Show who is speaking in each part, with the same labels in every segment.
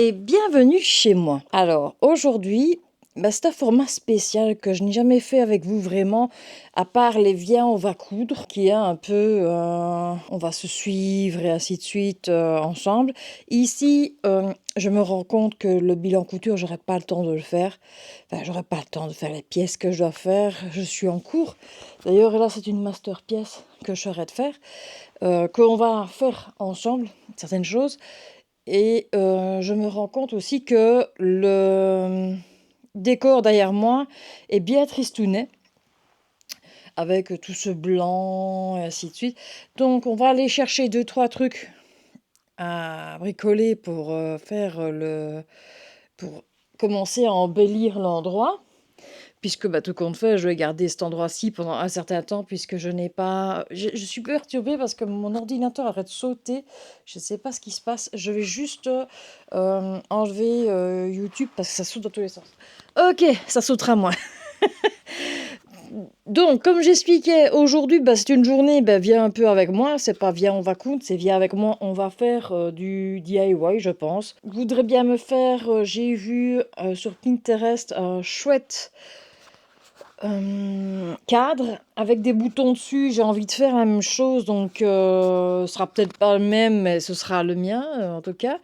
Speaker 1: et bienvenue chez moi. Alors aujourd'hui, c'est un format spécial que je n'ai jamais fait avec vous vraiment, à part les Viens on va coudre, qui est un peu on va se suivre et ainsi de suite ensemble. Ici, je me rends compte que le bilan couture, j'aurais pas le temps de le faire. Enfin, j'aurais pas le temps de faire les pièces que je dois faire. Je suis en cours. D'ailleurs, là, c'est une master pièce que je serai de faire, qu'on va faire ensemble, certaines choses. Et je me rends compte aussi que le décor derrière moi est bien tristounet, avec tout ce blanc et ainsi de suite. Donc on va aller chercher 2-3 trucs à bricoler pour pour commencer à embellir l'endroit. Puisque tout compte fait, je vais garder cet endroit-ci pendant un certain temps, puisque je n'ai pas... Je suis perturbée parce que mon ordinateur arrête de sauter. Je ne sais pas ce qui se passe. Je vais juste enlever YouTube parce que ça saute dans tous les sens. Ok, ça sautera moins. Donc, comme j'expliquais, aujourd'hui, c'est une journée, viens un peu avec moi. C'est pas viens, on va coudre, c'est viens avec moi, on va faire du DIY, je pense. Je voudrais bien me faire, j'ai vu sur Pinterest un chouette cadre avec des boutons dessus. J'ai envie de faire la même chose, donc ce sera peut-être pas le même, mais ce sera le mien en tout cas.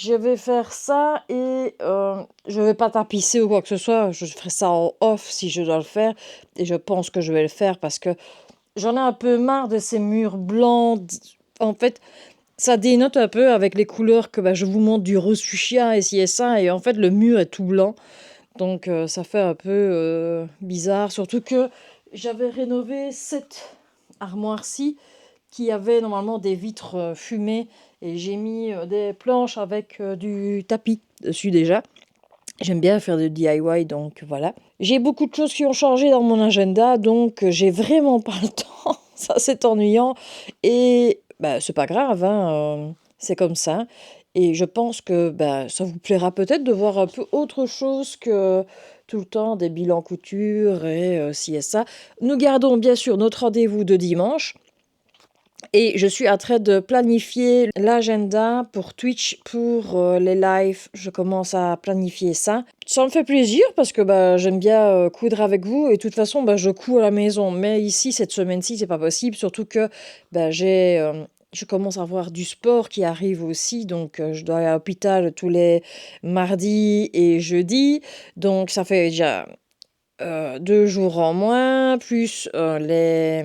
Speaker 1: Je vais faire ça et je vais pas tapisser ou quoi que ce soit. Je ferai ça en off si je dois le faire, et je pense que je vais le faire parce que j'en ai un peu marre de ces murs blancs. En fait, ça dénote un peu avec les couleurs que je vous montre du rose fuchsia et ci et ça, et en fait le mur est tout blanc. Donc ça fait un peu bizarre, surtout que j'avais rénové cette armoire-ci qui avait normalement des vitres fumées, et j'ai mis des planches avec du tapis dessus déjà. J'aime bien faire du DIY, donc voilà. J'ai beaucoup de choses qui ont changé dans mon agenda, donc j'ai vraiment pas le temps. Ça, c'est ennuyant. Et c'est pas grave, hein, c'est comme ça. Et je pense que ça vous plaira peut-être de voir un peu autre chose que tout le temps des bilans couture et ci et ça. Nous gardons bien sûr notre rendez-vous de dimanche. Et je suis en train de planifier l'agenda pour Twitch, pour les lives. Je commence à planifier ça. Ça me fait plaisir parce que j'aime bien coudre avec vous. Et de toute façon, je couds à la maison. Mais ici, cette semaine-ci, c'est pas possible. Surtout que je commence à avoir du sport qui arrive aussi. Donc, je dois aller à l'hôpital tous les mardis et jeudis. Donc, ça fait déjà 2 jours en moins, plus les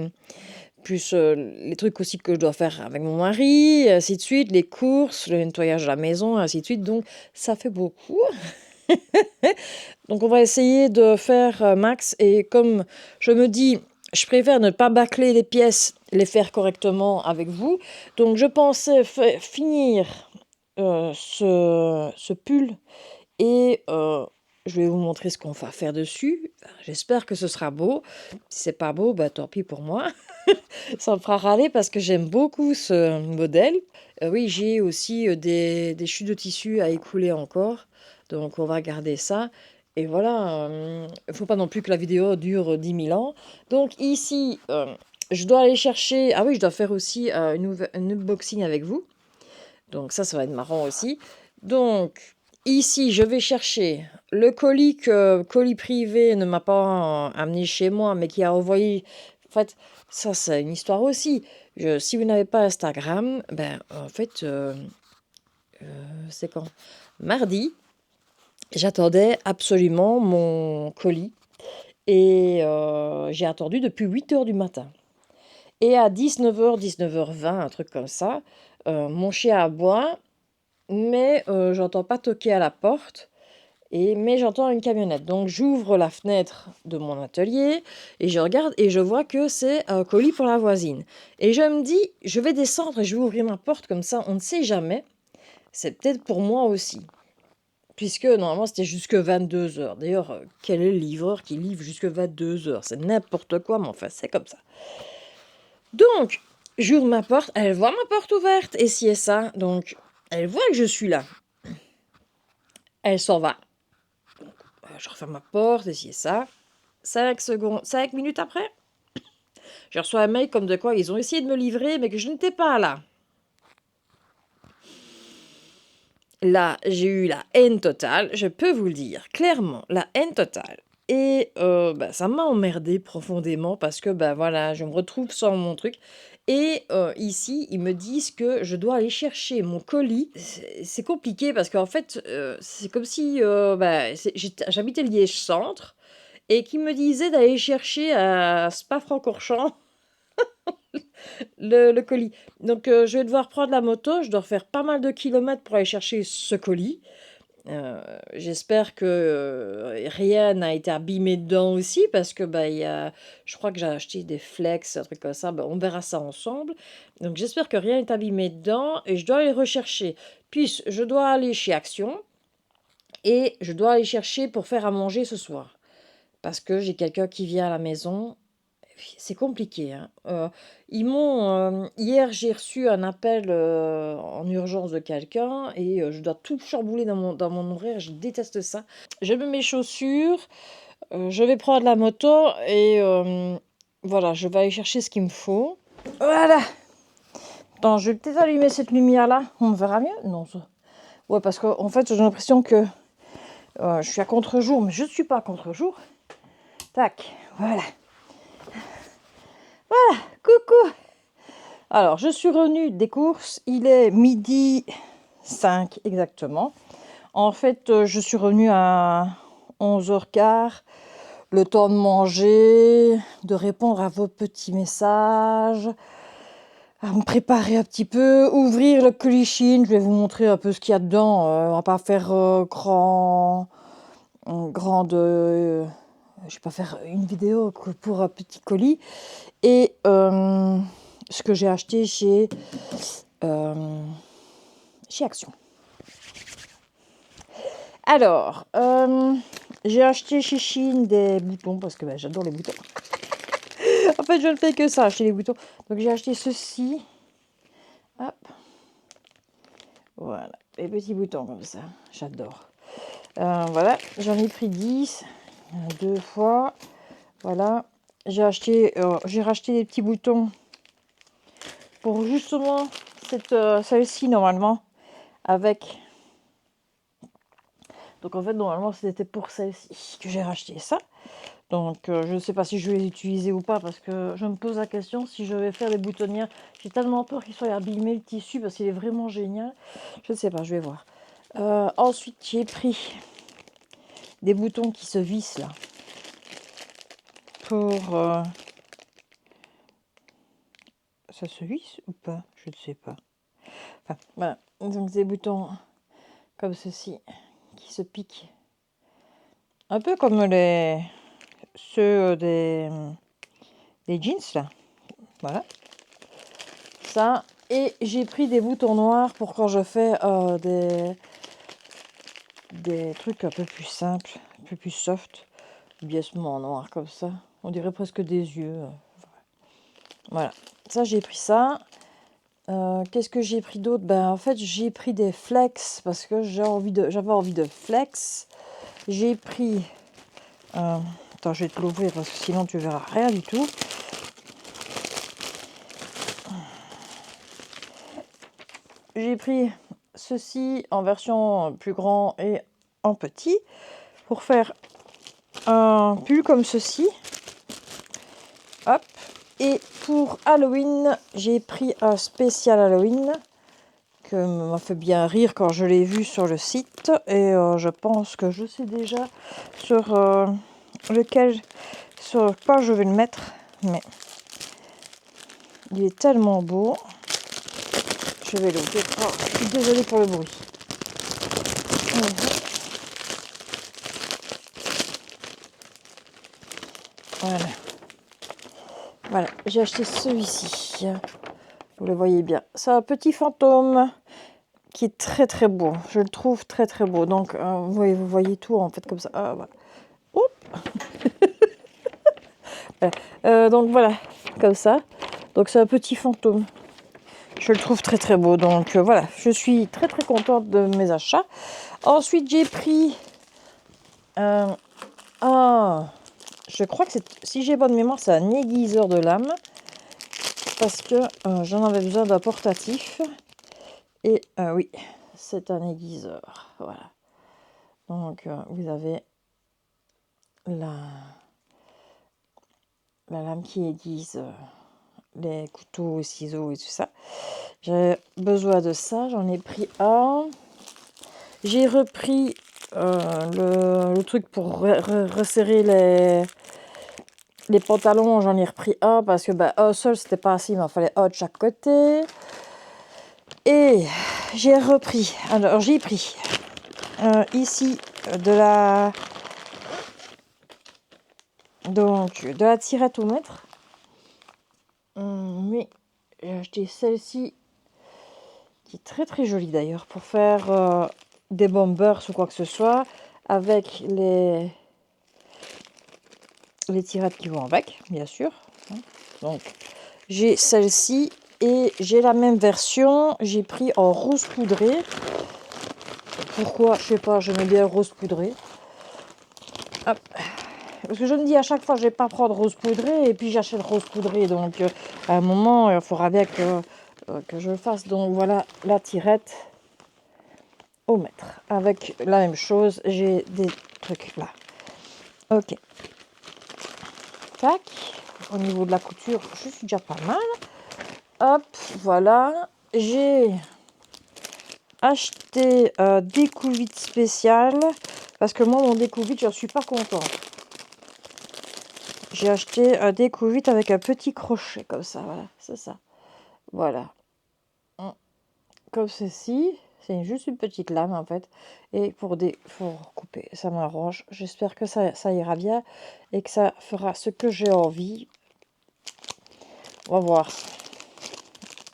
Speaker 1: trucs aussi que je dois faire avec mon mari, et ainsi de suite, les courses, le nettoyage de la maison, ainsi de suite. Donc, ça fait beaucoup. Donc, on va essayer de faire max. Et comme je me dis, je préfère ne pas bâcler les pièces, les faire correctement avec vous. Donc, je pensais finir ce pull et je vais vous montrer ce qu'on va faire dessus. J'espère que ce sera beau. Si c'est pas beau, tant pis pour moi. Ça me fera râler parce que j'aime beaucoup ce modèle. Oui, j'ai aussi des chutes de tissu à écouler encore. Donc, on va garder ça. Et voilà, il ne faut pas non plus que la vidéo dure 10 000 ans. Donc, ici, je dois aller chercher... Ah oui, je dois faire aussi un unboxing avec vous. Donc, ça va être marrant aussi. Donc, ici, je vais chercher le colis que Colis Privé ne m'a pas amené chez moi, mais qui a envoyé... En fait, ça, c'est une histoire aussi. Si vous n'avez pas Instagram, en fait, c'est quand? Mardi, j'attendais absolument mon colis. Et j'ai attendu depuis 8 h du matin. Et à 19 h, 19 h 20, un truc comme ça, mon chien aboie, mais j'entends pas toquer à la porte. Mais j'entends une camionnette. Donc j'ouvre la fenêtre de mon atelier et je regarde et je vois que c'est un colis pour la voisine. Et je me dis, je vais descendre et je vais ouvrir ma porte, comme ça, on ne sait jamais. C'est peut-être pour moi aussi. Puisque normalement c'était jusque 22 h. D'ailleurs, quel est le livreur qui livre jusque 22 h? C'est n'importe quoi, mais enfin c'est comme ça. Donc, j'ouvre ma porte, elle voit ma porte ouverte et si et ça. Donc, elle voit que je suis là. Elle s'en va. Je referme ma porte, et c'est ça. 5 minutes après, je reçois un mail comme de quoi ils ont essayé de me livrer, mais que je n'étais pas là. Là, j'ai eu la haine totale, je peux vous le dire, clairement, la haine totale. Et bah, ça m'a emmerdée profondément parce que, bah, voilà, je me retrouve sans mon truc et ici, ils me disent que je dois aller chercher mon colis. C'est compliqué parce qu'en fait, c'est comme si, bah, j'habitais Liège centre et qu'ils me disaient d'aller chercher à Spa-Francorchamps le colis. Donc je vais devoir prendre la moto, je dois faire pas mal de kilomètres pour aller chercher ce colis. J'espère que, rien n'a été abîmé dedans aussi parce que, bah, je crois que j'ai acheté des flex, un truc comme ça, bah, on verra ça ensemble. Donc j'espère que rien n'est abîmé dedans et je dois aller rechercher. Puis je dois aller chez Action et je dois aller chercher pour faire à manger ce soir. Parce que j'ai quelqu'un qui vient à la maison. C'est compliqué, hein. Hier, j'ai reçu un appel en urgence de quelqu'un et je dois tout chambouler dans mon horaire. Je déteste ça. Je mets mes chaussures, je vais prendre la moto et voilà, je vais aller chercher ce qu'il me faut. Voilà. Attends, je vais peut-être allumer cette lumière-là. On verra mieux. Non, ça... Ouais, parce qu'en fait, j'ai l'impression que je suis à contre-jour, mais je ne suis pas à contre-jour. Tac, voilà. Voilà, coucou. Alors, je suis revenue des courses. Il est midi 5 exactement. En fait, je suis revenue à 11h15. Le temps de manger, de répondre à vos petits messages, à me préparer un petit peu, ouvrir le colis. Je vais vous montrer un peu ce qu'il y a dedans. On va pas faire je vais pas faire une vidéo pour un petit colis. Et ce que j'ai acheté chez Action. Alors, j'ai acheté chez Chine des boutons parce que j'adore les boutons. En fait, je ne fais que ça, acheter les boutons. Donc, j'ai acheté ceci. Hop. Voilà, les petits boutons comme ça. J'adore. Voilà, j'en ai pris 10. 2 fois. Voilà. J'ai racheté des petits boutons pour justement celle-ci normalement avec. Donc en fait normalement c'était pour celle-ci que j'ai racheté ça. Donc je ne sais pas si je vais les utiliser ou pas parce que je me pose la question si je vais faire des boutonnières. J'ai tellement peur qu'il soit abîmé le tissu parce qu'il est vraiment génial. Je ne sais pas, je vais voir. Ensuite j'ai pris des boutons qui se vissent là. Pour... ça se visse ou pas? Je ne sais pas. Enfin, voilà. Donc des boutons comme ceci qui se piquent. Un peu comme ceux des jeans là. Voilà. Ça. Et j'ai pris des boutons noirs pour quand je fais des trucs un peu plus simples, un peu plus soft. Biaisement en noir comme ça. On dirait presque des yeux. Voilà. Ça, j'ai pris ça. Qu'est-ce que j'ai pris d'autre? En fait, j'ai pris des flex parce que j'avais envie de flex. J'ai pris... attends, je vais te l'ouvrir parce que sinon tu verras rien du tout. J'ai pris ceci en version plus grand et en petit pour faire un pull comme ceci. Hop. Et pour Halloween, j'ai pris un spécial Halloween que m'a fait bien rire quand je l'ai vu sur le site. Et je pense que je sais déjà sur quoi je vais le mettre. Mais il est tellement beau. Je vais l'ouvrir. Oh, je suis désolée pour le bruit. Voilà. Voilà, j'ai acheté celui-ci. Vous le voyez bien. C'est un petit fantôme qui est très très beau. Je le trouve très très beau. Donc, vous voyez tout en fait comme ça. Ah, voilà. Voilà. Donc voilà, comme ça. Donc c'est un petit fantôme. Je le trouve très très beau. Donc voilà, je suis très très contente de mes achats. Ensuite, j'ai pris... je crois que si j'ai bonne mémoire, c'est un aiguiseur de lame. Parce que j'en avais besoin d'un portatif. Et oui, c'est un aiguiseur. Voilà. Donc, vous avez la lame qui aiguise les couteaux, ciseaux et tout ça. J'ai besoin de ça. J'en ai pris un. J'ai repris le truc pour resserrer les pantalons. J'en ai repris un parce que un seul, c'était pas assez. Il m'en fallait un de chaque côté. Et j'ai repris. Alors, j'ai pris ici de la tirette au mètre. Mais j'ai acheté celle-ci qui est très très jolie d'ailleurs pour faire des bombers ou quoi que ce soit avec les tirettes qui vont avec, bien sûr. Donc j'ai celle-ci et j'ai la même version. J'ai pris en rose poudré. Pourquoi? Je sais pas, j'aimais bien le rose poudré. Hop. Parce que je me dis à chaque fois, je vais pas prendre rose poudré et puis j'achète rose poudré. Donc à un moment, il faudra bien que je le fasse. Donc voilà la tirette au mètre. Avec la même chose, j'ai des trucs là. Ok. Tac. Au niveau de la couture, je suis déjà pas mal. Hop, voilà. J'ai acheté des couvites spéciales. Parce que moi, mon découvite, je ne suis pas contente. J'ai acheté un découvite avec un petit crochet comme ça. Voilà, c'est ça. Voilà. Comme ceci. C'est juste une petite lame en fait. Et pour couper, ça m'arrange. J'espère que ça ira bien et que ça fera ce que j'ai envie. On va voir.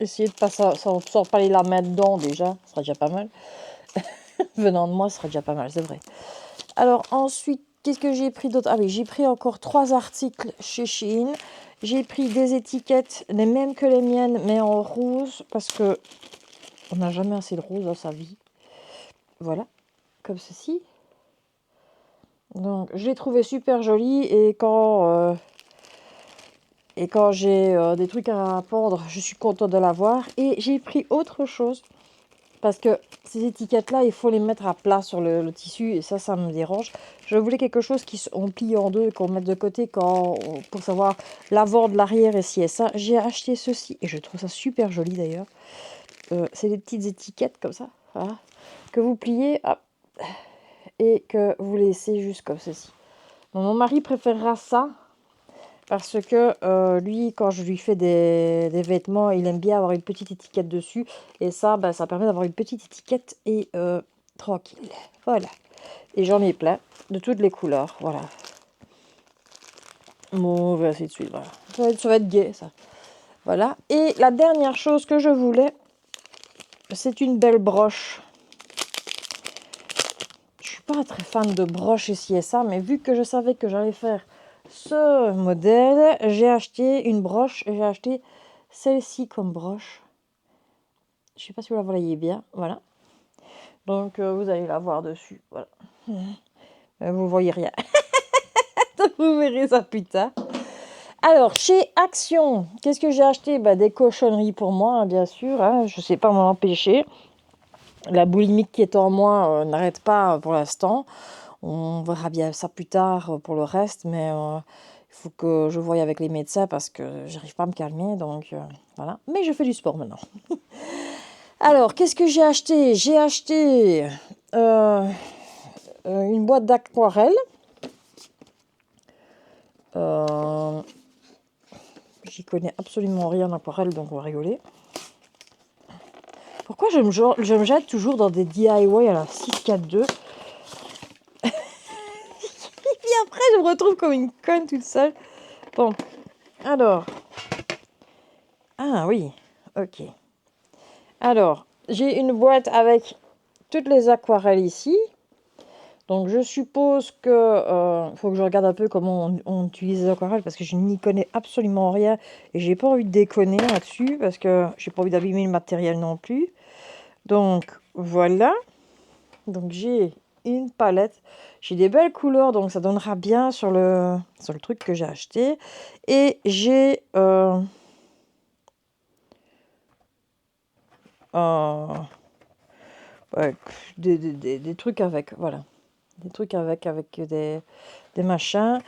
Speaker 1: Essayer de pas ça sort pas les lames dedans déjà. Ce sera déjà pas mal. Venant de moi, ce sera déjà pas mal, c'est vrai. Alors ensuite, qu'est-ce que j'ai pris d'autre? Ah oui, j'ai pris encore 3 articles chez Shein. J'ai pris des étiquettes, les mêmes que les miennes, mais en rose, parce que on n'a jamais assez de rose dans sa vie. Voilà, comme ceci. Donc, je l'ai trouvé super joli et quand j'ai des trucs à pendre, je suis contente de l'avoir. Et j'ai pris autre chose. Parce que ces étiquettes-là, il faut les mettre à plat sur le tissu et ça me dérange. Je voulais quelque chose on plie en deux, qu'on mette de côté pour savoir l'avant de l'arrière et ci et ça. J'ai acheté ceci et je trouve ça super joli d'ailleurs. C'est des petites étiquettes comme ça, voilà, que vous pliez hop, et que vous laissez juste comme ceci. Donc, mon mari préférera ça parce que lui, quand je lui fais des vêtements, il aime bien avoir une petite étiquette dessus. Et ça, ça permet d'avoir une petite étiquette et tranquille. Voilà. Et j'en ai plein, de toutes les couleurs. Voilà. Mauve, ainsi de suite. Voilà. Ça va être gai, ça. Voilà. Et la dernière chose que je voulais, c'est une belle broche. Je suis pas très fan de broches ici et ça, mais vu que je savais que j'allais faire ce modèle, j'ai acheté une broche et j'ai acheté celle-ci comme broche. Je sais pas si vous la voyez bien, voilà. Donc vous allez la voir dessus, voilà. Vous voyez rien. Donc vous verrez ça plus tard. Alors chez Action, qu'est-ce que j'ai acheté? Des cochonneries pour moi, hein, bien sûr. Hein, je sais pas m'en empêcher. La boulimique qui est en moi n'arrête pas pour l'instant. On verra bien ça plus tard pour le reste, mais il faut que je voie avec les médecins parce que j'arrive pas à me calmer, donc voilà. Mais je fais du sport maintenant. Alors, qu'est-ce que j'ai acheté? J'ai acheté une boîte d'aquarelle. J'y connais absolument rien en aquarelle, donc on va rigoler. Pourquoi je me jette toujours dans des DIY à la 642? Et puis après, je me retrouve comme une conne toute seule. Bon, alors. Ah oui, ok. Alors, j'ai une boîte avec toutes les aquarelles ici. Donc, je suppose que faut que je regarde un peu comment on utilise les aquarelles parce que je n'y connais absolument rien et j'ai pas envie de déconner là-dessus parce que j'ai pas envie d'abîmer le matériel non plus. Donc, voilà. Donc, j'ai une palette. J'ai des belles couleurs, donc ça donnera bien sur le truc que j'ai acheté. Et j'ai ouais, des trucs avec, voilà. Des trucs avec des machins.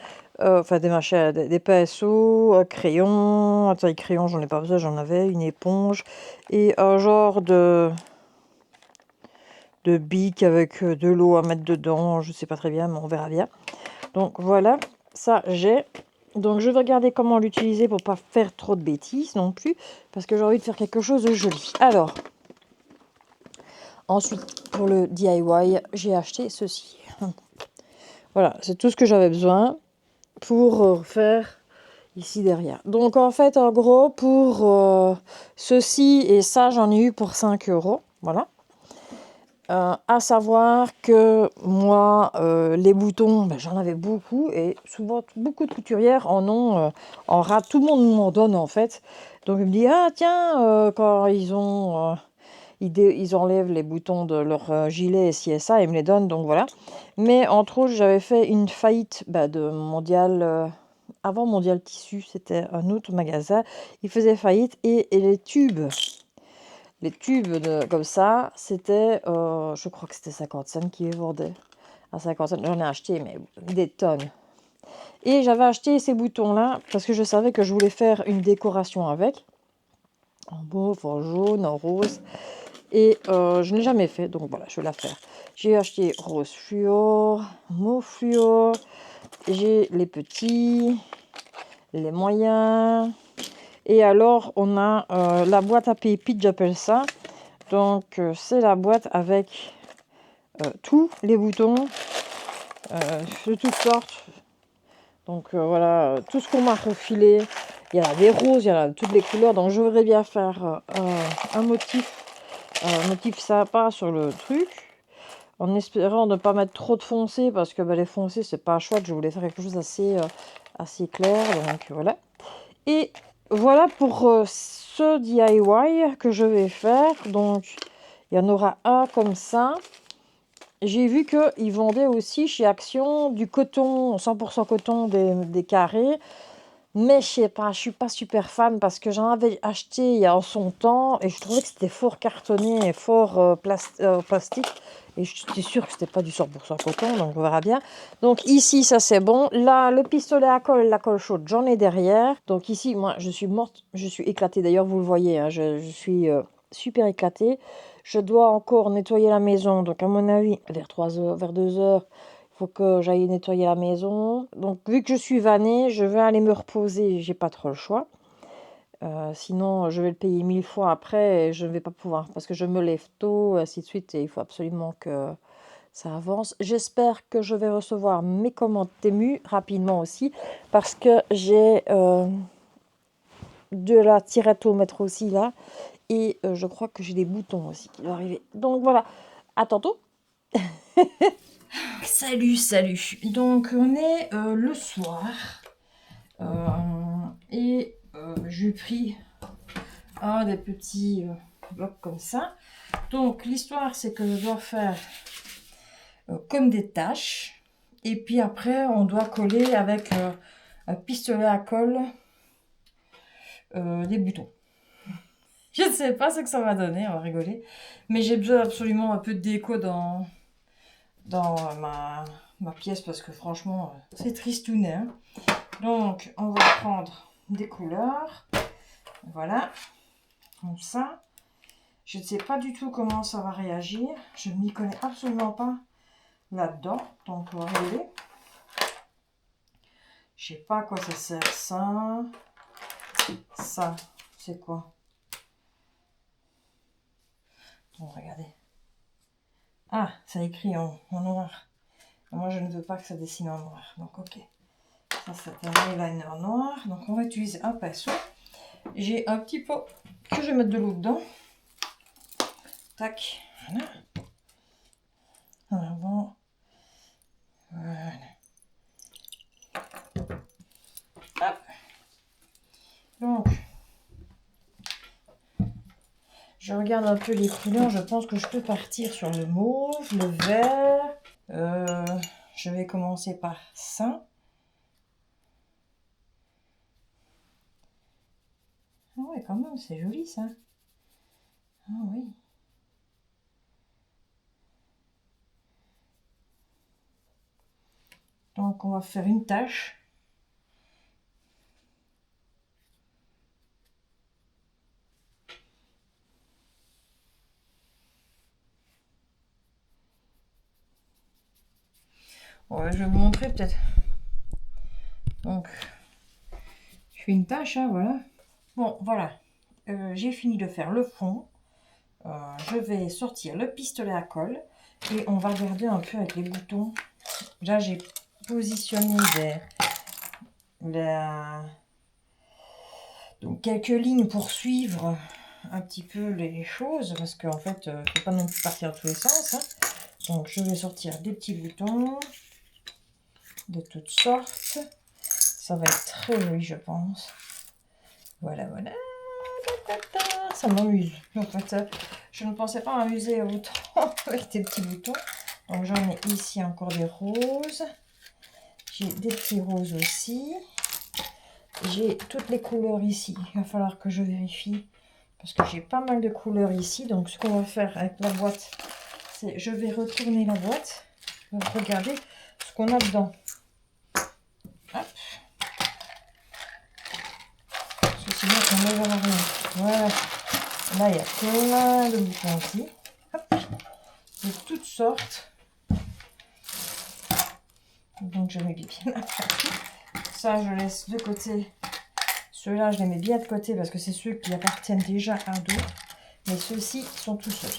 Speaker 1: Enfin, des machins, des pinceaux, un crayon. Attends, les crayons, j'en ai pas besoin, j'en avais. Une éponge. Et un genre de bic avec de l'eau à mettre dedans. Je sais pas très bien, mais on verra bien. Donc voilà, ça j'ai. Donc je vais regarder comment l'utiliser pour pas faire trop de bêtises non plus. Parce que j'ai envie de faire quelque chose de joli. Alors, ensuite, pour le DIY, j'ai acheté ceci. Voilà, c'est tout ce que j'avais besoin pour faire ici derrière. Donc en fait, en gros, pour ceci et ça, j'en ai eu pour 5 euros. Voilà. À savoir que moi, les boutons, ben, j'en avais beaucoup et souvent beaucoup de couturières en ont en rate. Tout le monde m'en donne en fait. Donc je me dis, ah tiens, quand ils ont... ils enlèvent les boutons de leur gilet et ci et ça, ils me les donnent, donc voilà. Mais entre autres, j'avais fait une faillite de Mondial, avant Mondial Tissu, c'était un autre magasin. Ils faisaient faillite et les tubes comme ça, c'était, je crois que c'était 50 cents qui les vendaient. À 50 cents, j'en ai acheté, mais des tonnes. Et j'avais acheté ces boutons-là parce que je savais que je voulais faire une décoration avec. En mauve, en jaune, en rose. Et je n'ai jamais fait, donc voilà, je vais la faire. J'ai acheté rose fluo, mauve fluo. J'ai les petits, les moyens. Et alors, on a la boîte à pépites, j'appelle ça. Donc, c'est la boîte avec tous les boutons de toutes sortes. Donc, voilà, tout ce qu'on m'a refilé. Il y en a des roses, il y en a de toutes les couleurs. Donc, je voudrais bien faire un motif sympa sur le truc. En espérant ne pas mettre trop de foncé, parce que les foncés, c'est pas chouette. Je voulais faire quelque chose assez clair. Donc, voilà. Et voilà pour ce DIY que je vais faire. Donc, il y en aura un comme ça. J'ai vu qu'ils vendaient aussi chez Action du coton, 100% coton, des carrés. Mais je sais pas, je suis pas super fan parce que j'en avais acheté il y a en son temps et je trouvais que c'était fort cartonné et fort plastique. Et je suis sûre que c'était pas du 100% coton, donc on verra bien. Donc ici, ça c'est bon. Là, le pistolet à colle, la colle chaude, j'en ai derrière. Donc ici, moi, je suis morte, je suis éclatée. D'ailleurs, vous le voyez, hein, je suis super éclatée. Je dois encore nettoyer la maison. Donc à mon avis, vers 3 heures, vers 2 heures, il faut que j'aille nettoyer la maison. Donc vu que je suis vannée, je vais aller me reposer. J'ai pas trop le choix. Sinon, je vais le payer 1000 fois après et je ne vais pas pouvoir parce que je me lève tôt, ainsi de suite. Et il faut absolument que ça avance. J'espère que je vais recevoir mes commandes Temu rapidement aussi parce que j'ai de la tirette au mettre aussi là. Et je crois que j'ai des boutons aussi qui doivent arriver. Donc voilà, à tantôt. Salut, salut. Donc on est le soir et j'ai pris un des petits blocs comme ça. Donc l'histoire c'est que je dois faire comme des taches et puis après on doit coller avec un pistolet à colle des boutons. Je ne sais pas ce que ça va donner, on va rigoler, mais j'ai besoin absolument un peu de déco dans ma pièce parce que franchement c'est tristounet. Hein. Donc on va prendre des couleurs, voilà, comme ça. Je ne sais pas du tout comment ça va réagir, je ne m'y connais absolument pas là-dedans, donc on va regarder. Je sais pas à quoi ça sert ça. Ça, c'est quoi? Bon, regardez. Ah, ça écrit en noir. Moi, je ne veux pas que ça dessine en noir, donc ok. Ça, c'est un eyeliner noir. Donc, on va utiliser un pinceau. J'ai un petit pot que je vais mettre de l'eau dedans. Tac, voilà. Alors, bon. Voilà. Hop. Donc, je regarde un peu les couleurs. Je pense que je peux partir sur le mauve, le vert. Je vais commencer par ça. Ah ouais, quand même, c'est joli ça. Ah oui. Donc on va faire une tache. Ouais, je vais vous montrer peut-être. Donc, je fais une tache, hein, voilà. Bon, voilà. J'ai fini de faire le fond. Je vais sortir le pistolet à colle et on va regarder un peu avec les boutons. Là, j'ai positionné donc quelques lignes pour suivre un petit peu les choses parce qu'en fait, il ne faut pas non plus partir dans tous les sens. Hein. Donc, je vais sortir des petits boutons de toutes sortes. Ça va être très joli, je pense. Voilà, voilà. Ça m'amuse. En fait, je ne pensais pas m'amuser autant avec des petits boutons. Donc j'en ai ici encore des roses. J'ai des petits roses aussi. J'ai toutes les couleurs ici. Il va falloir que je vérifie. Parce que j'ai pas mal de couleurs ici. Donc ce qu'on va faire avec la boîte, c'est je vais retourner la boîte pour regarder ce qu'on a dedans. Hop. Parce que sinon on ne verra rien. Voilà. Là, il y a plein de boutons ici. Hop. De toutes sortes. Donc, je mets bien aplati. Ça, je laisse de côté. Ceux-là, je les mets bien de côté parce que c'est ceux qui appartiennent déjà à d'autres. Mais ceux-ci sont tout seuls.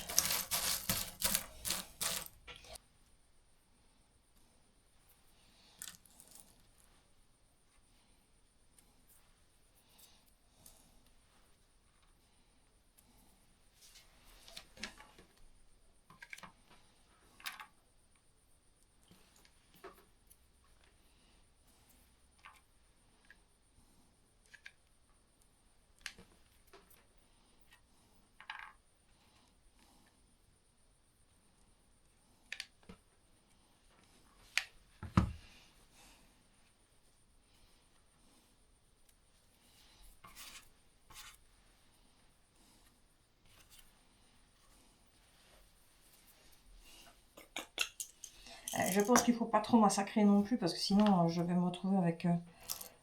Speaker 1: Je pense qu'il ne faut pas trop massacrer non plus parce que sinon je vais me retrouver avec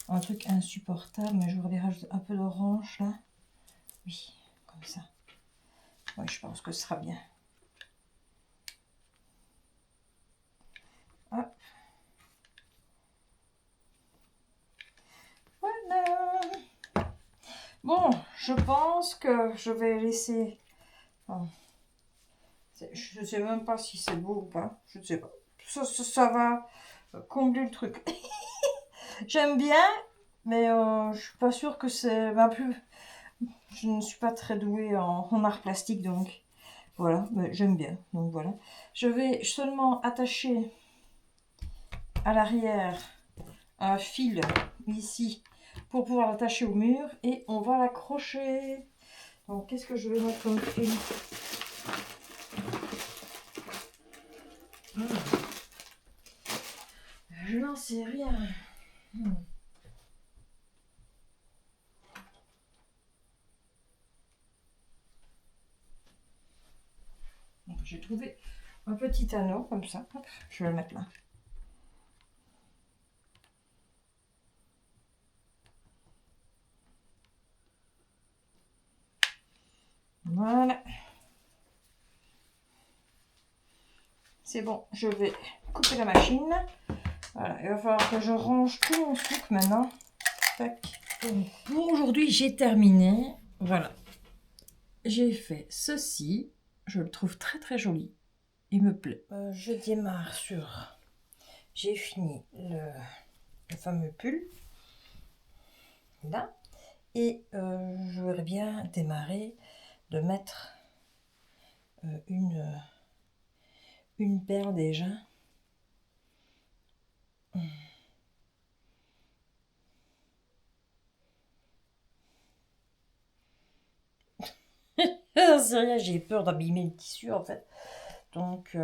Speaker 1: un truc insupportable. Mais je voudrais rajouter un peu d'orange là. Oui, comme ça. Oui, je pense que ce sera bien. Hop. Voilà. Bon, je pense que je vais laisser... Enfin, je ne sais même pas si c'est beau ou pas. Je ne sais pas. Ça va combler le truc. J'aime bien, mais je suis pas sûre que c'est ma plus. Je ne suis pas très douée en art plastique, donc voilà, mais j'aime bien. Donc voilà. Je vais seulement attacher à l'arrière un fil ici pour pouvoir l'attacher au mur et on va l'accrocher. Donc qu'est-ce que je vais mettre comme fil? Je n'en sais rien. J'ai trouvé un petit anneau comme ça. Hop, je vais le mettre là. Voilà. C'est bon, je vais couper la machine. Voilà, il va falloir que je range tout mon souk maintenant. Tac. Pour aujourd'hui, j'ai terminé. Voilà. J'ai fait ceci. Je le trouve très très joli. Il me plaît. Je démarre sur... J'ai fini le fameux pull. Là. Et je voudrais bien démarrer de mettre une paire déjà. C'est rien, j'ai peur d'abîmer le tissu en fait. Donc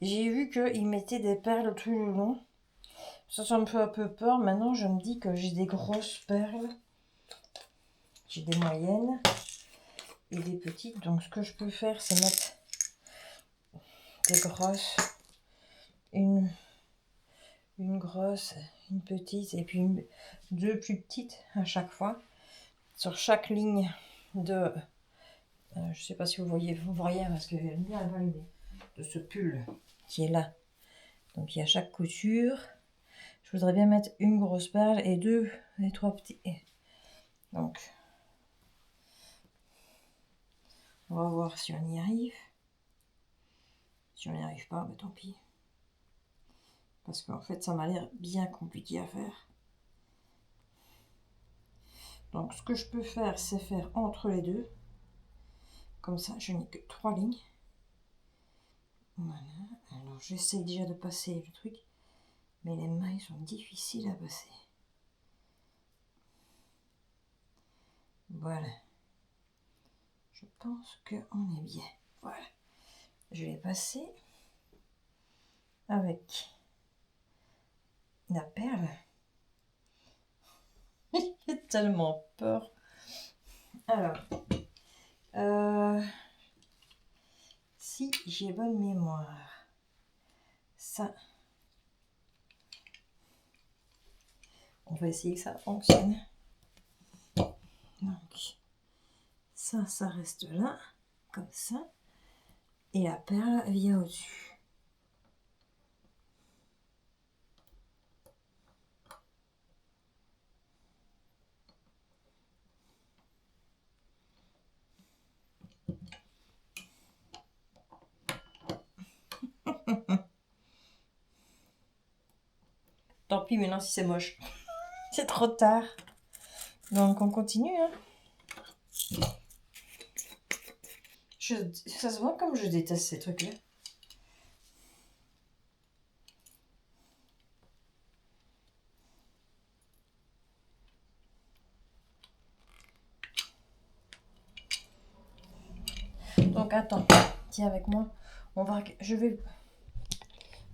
Speaker 1: j'ai vu qu'ils mettaient des perles tout le long. Ça me fait un peu peur. Maintenant je me dis que j'ai des grosses perles. J'ai des moyennes et des petites. Donc ce que je peux faire c'est mettre des grosses. une grosse, une petite et puis deux plus petites à chaque fois. Sur chaque ligne de... je sais pas si vous voyez parce que j'aime bien avoir l'idée de ce pull qui est là. Donc il y a chaque couture. Je voudrais bien mettre une grosse perle et deux et trois petits. Donc on va voir si on y arrive. Si on n'y arrive pas, bah tant pis. Parce qu'en fait ça m'a l'air bien compliqué à faire. Donc ce que je peux faire, c'est faire entre les deux. Comme ça, je n'ai que 3 lignes. Voilà. Alors j'essaie déjà de passer le truc. Mais les mailles sont difficiles à passer. Voilà. Je pense qu'on est bien. Voilà. Je vais passer avec la perle. J'ai tellement peur. Alors, si j'ai bonne mémoire, ça, on va essayer que ça fonctionne. Donc, ça reste là, comme ça, et la perle vient au-dessus. Tant pis maintenant si c'est moche. C'est trop tard. Donc on continue. Hein. Ça se voit comme je déteste ces trucs-là. Donc attends, tiens avec moi. Je vais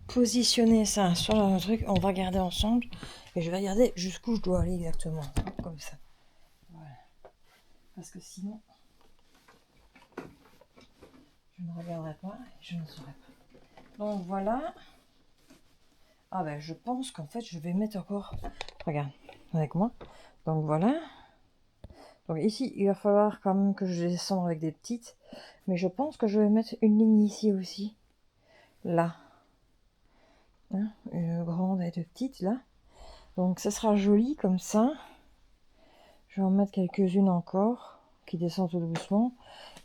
Speaker 1: positionner ça sur le truc. On va regarder ensemble. Et je vais regarder jusqu'où je dois aller exactement. Comme ça. Voilà. Parce que sinon, je ne regarderai pas et je ne saurai pas. Donc voilà. Ah ben je pense qu'en fait je vais mettre encore... Regarde, avec moi. Donc voilà. Donc ici, il va falloir quand même que je descende avec des petites. Mais je pense que je vais mettre une ligne ici aussi. Là. Hein, une grande et deux petites là. Donc ça sera joli comme ça. Je vais en mettre quelques-unes encore qui descendent tout doucement.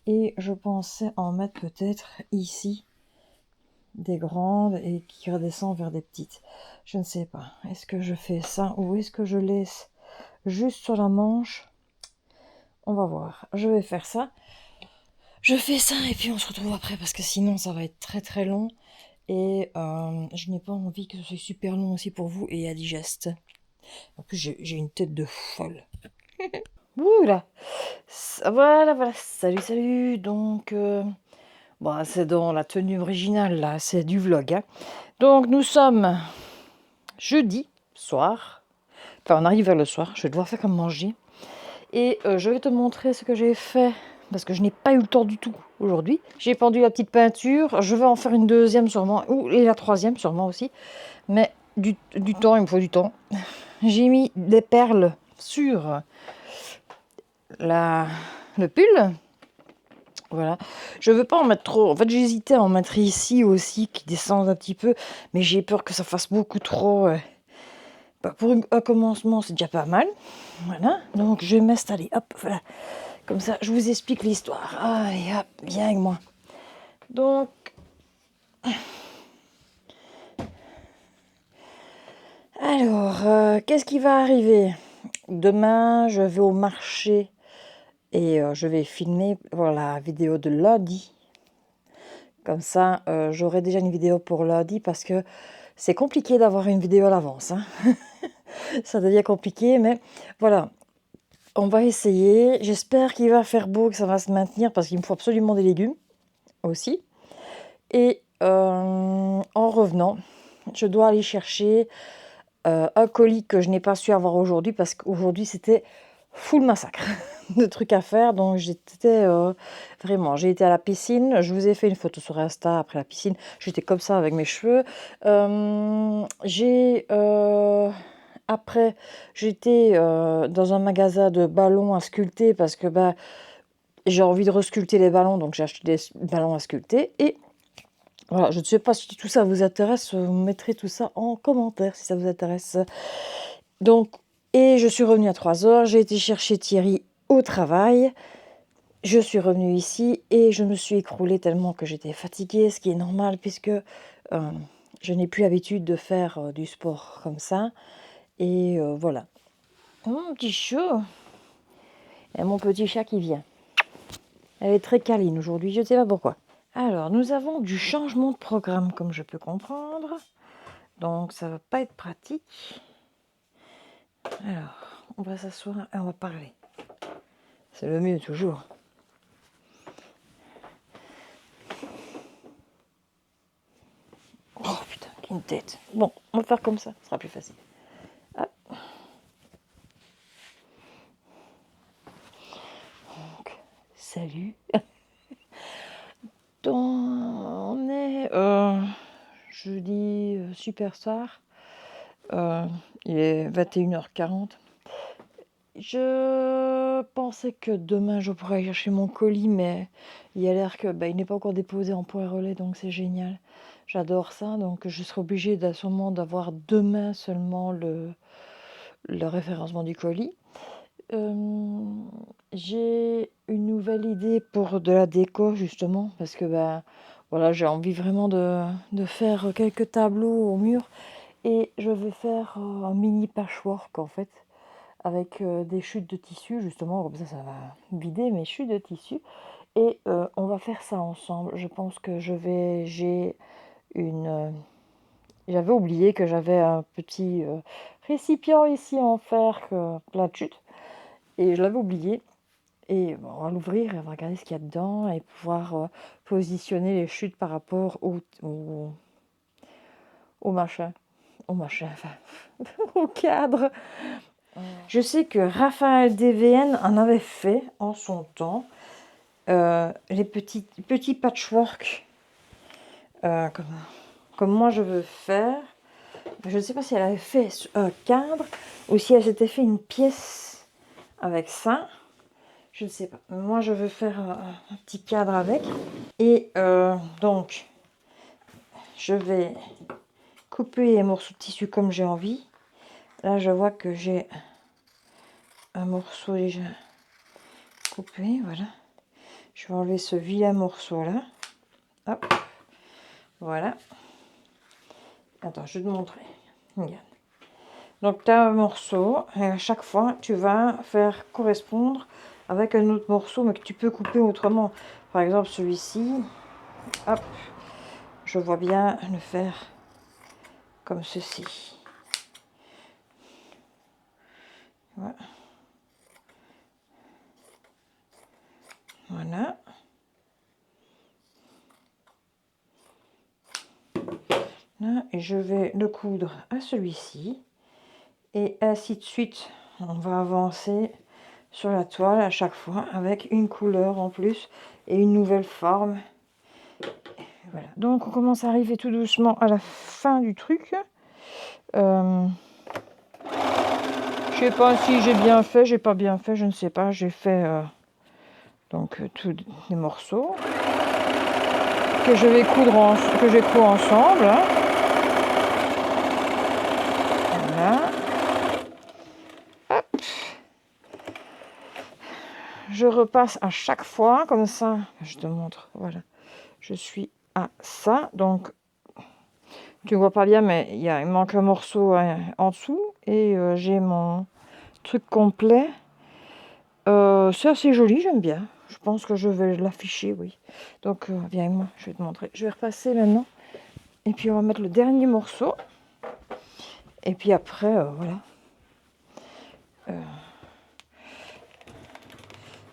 Speaker 1: Et je pensais en mettre peut-être ici des grandes et qui redescendent vers des petites. Je ne sais pas. Est-ce que je fais ça ou est-ce que je laisse juste sur la manche? On va voir. Je vais faire ça. Je fais ça et puis on se retrouve après parce que sinon ça va être très très long. Et je n'ai pas envie que ce soit super long aussi pour vous et indigeste. En plus, j'ai une tête de folle. Ouh là. Voilà. Salut, salut. Donc, bon, c'est dans la tenue originale, là. C'est du vlog. Hein. Donc, nous sommes jeudi soir. Enfin, on arrive vers le soir. Je vais devoir faire comme manger. Et je vais te montrer ce que j'ai fait. Parce que je n'ai pas eu le temps du tout aujourd'hui. J'ai pendu la petite peinture. Je vais en faire une deuxième sûrement. Et la troisième sûrement aussi. Mais du temps, il me faut du temps. J'ai mis des perles sur le pull. Voilà. Je veux pas en mettre trop. En fait, j'hésitais à en mettre ici aussi, qui descendent un petit peu. Mais j'ai peur que ça fasse beaucoup trop. Pour un commencement, c'est déjà pas mal. Voilà. Donc, je vais m'installer. Hop, voilà. Comme ça, je vous explique l'histoire. Allez, hop, viens avec moi. Donc... Alors, qu'est-ce qui va arriver? Demain, je vais au marché et je vais filmer pour la vidéo de lundi. Comme ça, j'aurai déjà une vidéo pour lundi parce que c'est compliqué d'avoir une vidéo à l'avance. Hein. Ça devient compliqué, mais voilà. On va essayer. J'espère qu'il va faire beau, que ça va se maintenir parce qu'il me faut absolument des légumes aussi. Et en revenant, je dois aller chercher un colis que je n'ai pas su avoir aujourd'hui parce qu'aujourd'hui c'était full massacre. de trucs à faire. Donc j'étais vraiment, j'ai été à la piscine. Je vous ai fait une photo sur Insta après la piscine. J'étais comme ça avec mes cheveux. Après, j'étais dans un magasin de ballons à sculpter parce que bah, j'ai envie de resculpter les ballons. Donc j'ai acheté des ballons à sculpter. Et voilà, je ne sais pas si tout ça vous intéresse. Vous mettrez tout ça en commentaire si ça vous intéresse. Donc, et je suis revenue à 3 heures. J'ai été chercher Thierry au travail. Je suis revenue ici et je me suis écroulée tellement que j'étais fatiguée, ce qui est normal puisque je n'ai plus l'habitude de faire du sport comme ça. Et voilà. Mon petit chat. Et mon petit chat qui vient. Elle est très câline aujourd'hui, je ne sais pas pourquoi. Alors, nous avons du changement de programme, comme je peux comprendre. Donc, ça va pas être pratique. Alors, on va s'asseoir et on va parler. C'est le mieux toujours. Oh putain, quelle tête. Bon, on va faire comme ça, ce sera plus facile. Hop. Donc, salut. On est jeudi super soir. Il est 21h40. Je pensais que demain je pourrais aller chercher mon colis, mais il a l'air que il n'est pas encore déposé en point relais, donc c'est génial. J'adore ça, donc je serai obligée sûrement d'avoir demain seulement le référencement du colis. J'ai une nouvelle idée pour de la déco justement, parce que voilà, j'ai envie vraiment de faire quelques tableaux au mur et je vais faire un mini patchwork en fait avec des chutes de tissu justement, comme ça va vider mes chutes de tissu et on va faire ça ensemble. Je pense que j'ai une j'avais oublié que j'avais un petit récipient ici en fer plein de chutes et je l'avais oublié. Et bon, on va l'ouvrir et on va regarder ce qu'il y a dedans et pouvoir positionner les chutes par rapport au machin. Au machin, enfin, au cadre. Je sais que Raphaël DVN en avait fait en son temps les petits patchwork comme moi je veux faire. Je ne sais pas si elle avait fait un cadre ou si elle s'était fait une pièce avec ça. Je ne sais pas. Moi, je veux faire un petit cadre avec. Et donc, je vais couper les morceaux de tissu comme j'ai envie. Là, je vois que j'ai un morceau déjà coupé. Voilà. Je vais enlever ce vilain morceau-là. Hop. Voilà. Attends, je vais te montrer. Regarde. Donc, tu as un morceau. Et à chaque fois, tu vas faire correspondre avec un autre morceau, mais que tu peux couper autrement. Par exemple, celui-ci. Hop. Je vois bien le faire comme ceci. Voilà. Voilà. Là, et je vais le coudre à celui-ci. Et ainsi de suite. On va avancer sur la toile à chaque fois avec une couleur en plus et une nouvelle forme. Voilà. Donc on commence à arriver tout doucement à la fin du truc. Je sais pas si j'ai bien fait, j'ai pas bien fait, je ne sais pas. J'ai fait donc tous les morceaux que je vais coudre que j'ai couds ensemble. Hein. Voilà. Hop. Je repasse à chaque fois comme ça. Je te montre. Voilà. Je suis à ça. Donc tu ne vois pas bien, mais il manque un morceau en dessous et j'ai mon truc complet. C'est assez joli, j'aime bien. Je pense que je vais l'afficher, oui. Donc viens avec moi, je vais te montrer. Je vais repasser maintenant. Et puis on va mettre le dernier morceau. Et puis après, voilà.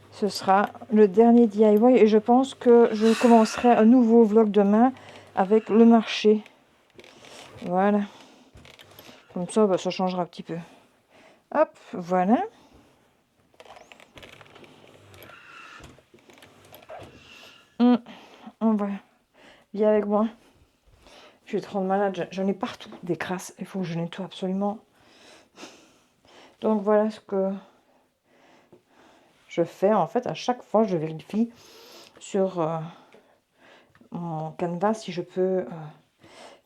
Speaker 1: Ce sera le dernier DIY. Et je pense que je commencerai un nouveau vlog demain avec le marché. Voilà. Comme ça, ça changera un petit peu. Hop, voilà. voilà. Viens avec moi. Je vais te rendre malade. J'en ai partout des crasses. Il faut que je nettoie absolument. Donc voilà ce que je fais. En fait, à chaque fois, je vérifie sur mon canevas si je peux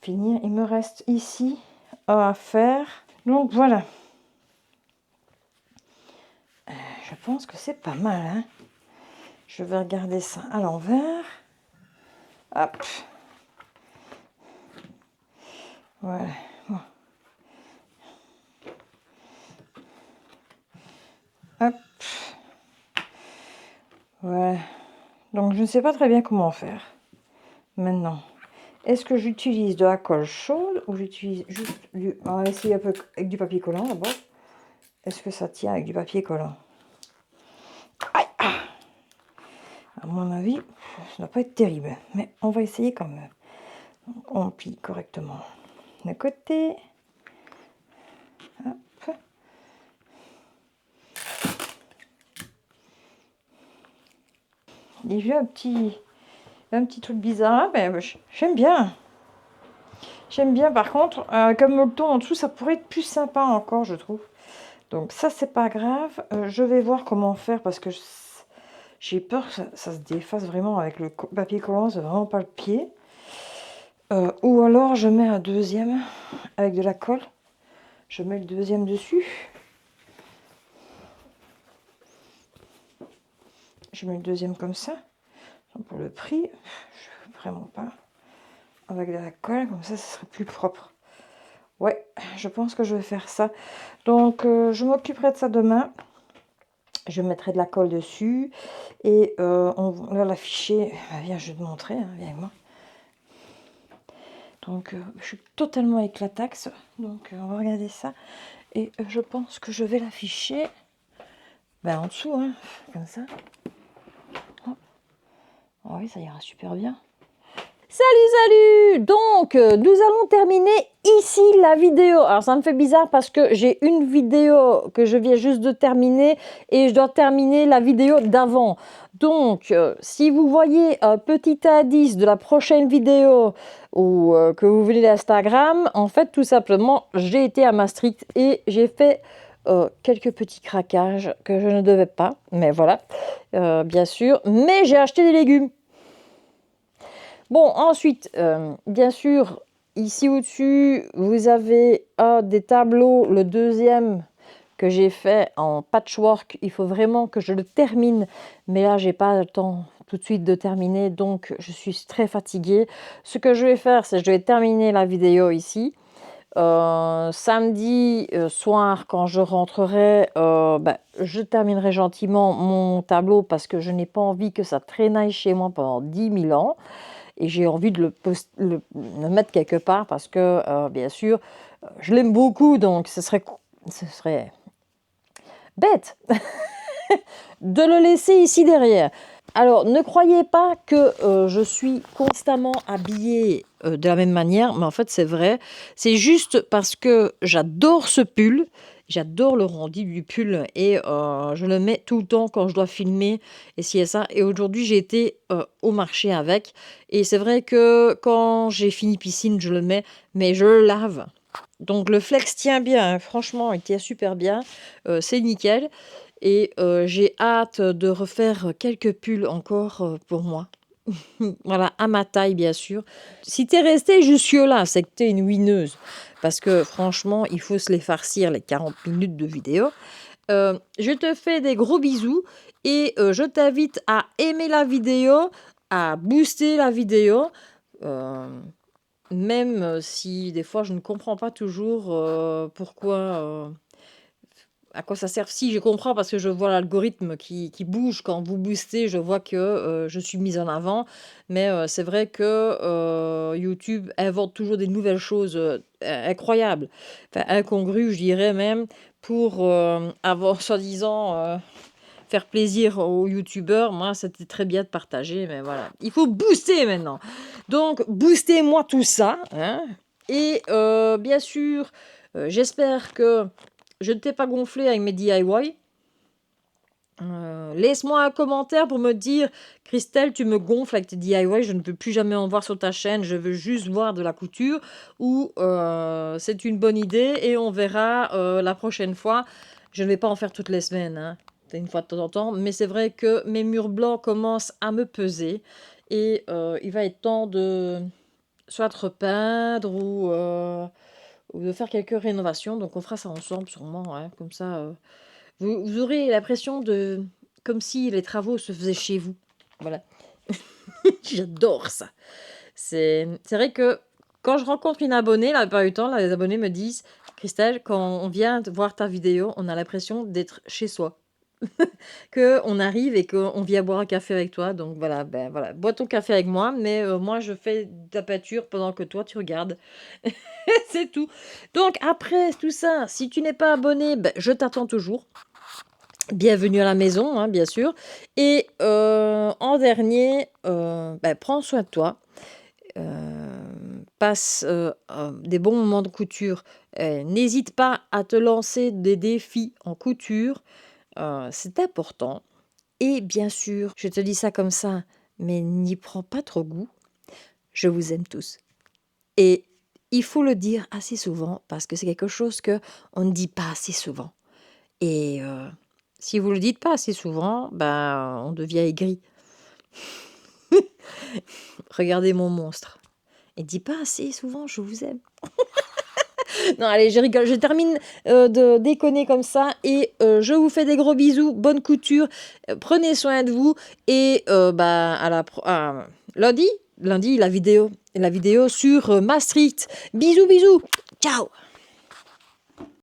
Speaker 1: finir. Il me reste ici à faire. Donc voilà. Je pense que c'est pas mal. Hein. Je vais regarder ça à l'envers. Hop. Voilà. Bon. Hop. Voilà. Donc je ne sais pas très bien comment faire. Maintenant. Est-ce que j'utilise de la colle chaude ou j'utilise juste du... On va essayer un peu avec du papier collant d'abord. Est-ce que ça tient avec du papier collant? Aïe, ah. À mon avis, ça ne doit pas être terrible. Mais on va essayer quand même. Donc, on plie correctement le côté. Hop. Et j'ai un petit truc bizarre là, mais j'aime bien. J'aime bien, par contre, comme le ton en dessous, ça pourrait être plus sympa encore, je trouve. Donc ça, c'est pas grave. Je vais voir comment faire parce que j'ai peur que ça se défasse vraiment avec le papier collant, c'est vraiment pas le pied. Ou alors, je mets un deuxième avec de la colle. Je mets le deuxième dessus. Je mets le deuxième comme ça. Pour le prix, je veux vraiment pas. Avec de la colle, comme ça serait plus propre. Ouais, je pense que je vais faire ça. Donc, je m'occuperai de ça demain. Je mettrai de la colle dessus. Et on va l'afficher. Viens, je vais te montrer. Hein, viens avec moi. Donc, je suis totalement éclataxe. Donc, on va regarder ça. Et je pense que je vais l'afficher en dessous, hein, comme ça. Oh oui, ça ira super bien. Salut! Donc, nous allons terminer ici la vidéo. Alors, ça me fait bizarre parce que j'ai une vidéo que je viens juste de terminer et je dois terminer la vidéo d'avant. Donc, si vous voyez un petit indice de la prochaine vidéo ou que vous venez d'Instagram, en fait, tout simplement, j'ai été à Maastricht et j'ai fait quelques petits craquages que je ne devais pas, mais voilà, bien sûr. Mais j'ai acheté des légumes. Bon, ensuite, bien sûr, ici au-dessus, vous avez des tableaux, le deuxième que j'ai fait en patchwork. Il faut vraiment que je le termine, mais là, j'ai pas le temps tout de suite de terminer, donc je suis très fatiguée. Ce que je vais faire, c'est que je vais terminer la vidéo ici. Samedi soir, quand je rentrerai, je terminerai gentiment mon tableau parce que je n'ai pas envie que ça traînaille chez moi pendant 10 000 ans. Et j'ai envie de le mettre quelque part parce que, bien sûr, je l'aime beaucoup, donc ce serait bête de le laisser ici derrière. Alors, ne croyez pas que je suis constamment habillée de la même manière, mais en fait, c'est vrai. C'est juste parce que j'adore ce pull. J'adore le rendu du pull et je le mets tout le temps quand je dois filmer et ci et ça. Et aujourd'hui, j'ai été au marché avec. Et c'est vrai que quand j'ai fini piscine, je le mets, mais je le lave. Donc le flex tient bien, hein. Franchement, il tient super bien. C'est nickel. Et j'ai hâte de refaire quelques pulls encore pour moi. Voilà, à ma taille, bien sûr. Si tu es resté jusque-là, c'est que tu es une winneuse. Parce que franchement, il faut se les farcir, les 40 minutes de vidéo. Je te fais des gros bisous et je t'invite à aimer la vidéo, à booster la vidéo. Même si des fois, je ne comprends pas toujours pourquoi... à quoi ça sert? Si, je comprends parce que je vois l'algorithme qui bouge quand vous boostez, je vois que je suis mise en avant. Mais c'est vrai que YouTube invente toujours des nouvelles choses incroyables, enfin incongrues, je dirais même, pour avoir soi-disant faire plaisir aux youtubeurs. Moi, c'était très bien de partager, mais voilà. Il faut booster maintenant. Donc, boostez-moi tout ça. Hein. Et bien sûr, j'espère que je ne t'ai pas gonflé avec mes DIY. Laisse-moi un commentaire pour me dire: «Christelle, tu me gonfles avec tes DIY, je ne veux plus jamais en voir sur ta chaîne, je veux juste voir de la couture» ou «C'est une bonne idée et on verra, la prochaine fois». Je ne vais pas en faire toutes les semaines, hein, c'est une fois de temps en temps, mais c'est vrai que mes murs blancs commencent à me peser et il va être temps de soit de repeindre ou de faire quelques rénovations, donc on fera ça ensemble sûrement, hein, comme ça, vous aurez l'impression de comme si les travaux se faisaient chez vous. Voilà. J'adore ça. C'est vrai que quand je rencontre une abonnée, la plupart du temps, là, les abonnés me disent: «Christelle, quand on vient de voir ta vidéo, on a l'impression d'être chez soi. Qu'on arrive et qu'on vient boire un café avec toi, donc voilà, ben, voilà, bois ton café avec moi, mais moi je fais de la peinture pendant que toi tu regardes». C'est tout. Donc après tout ça, si tu n'es pas abonné, ben, je t'attends toujours. Bienvenue à la maison, hein, bien sûr. Et en dernier, bah, prends soin de toi. Passe des bons moments de couture. N'hésite pas à te lancer des défis en couture. C'est important. Et bien sûr, je te dis ça comme ça, mais n'y prends pas trop goût. Je vous aime tous. Et il faut le dire assez souvent parce que c'est quelque chose que on ne dit pas assez souvent. Et si vous le dites pas assez souvent, ben, on devient aigri. Regardez mon monstre. Et dis pas assez souvent, je vous aime. Non, allez, je rigole. Je termine de déconner comme ça et je vous fais des gros bisous. Bonne couture. Prenez soin de vous et bah, lundi, la vidéo sur Maastricht. Bisous, bisous. Ciao.